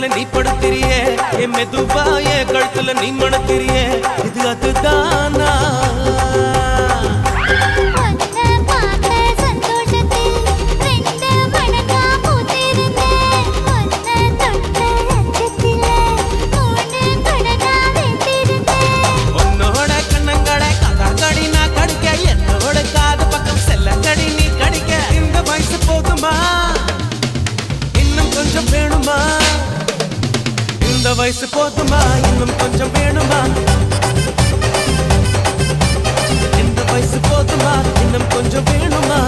மேல நீ படுத்திரியே என் மெதுவா என் கழுத்துல நீ மணத்திரியே இது அதுதானா உன்னோட கண்ணங்கடை கதாங்கடி நான் கடிக்க என்னோட காது பக்கம் செல்லங்கடி நீ கடிக்க இந்த வயசு போதுமா இன்னும் கொஞ்சம் வேணுமா இந்த வயசு போதுமா இன்னும் கொஞ்சம் வேணுமா இந்த வயசு போதுமா இன்னும் கொஞ்சம் வேணுமா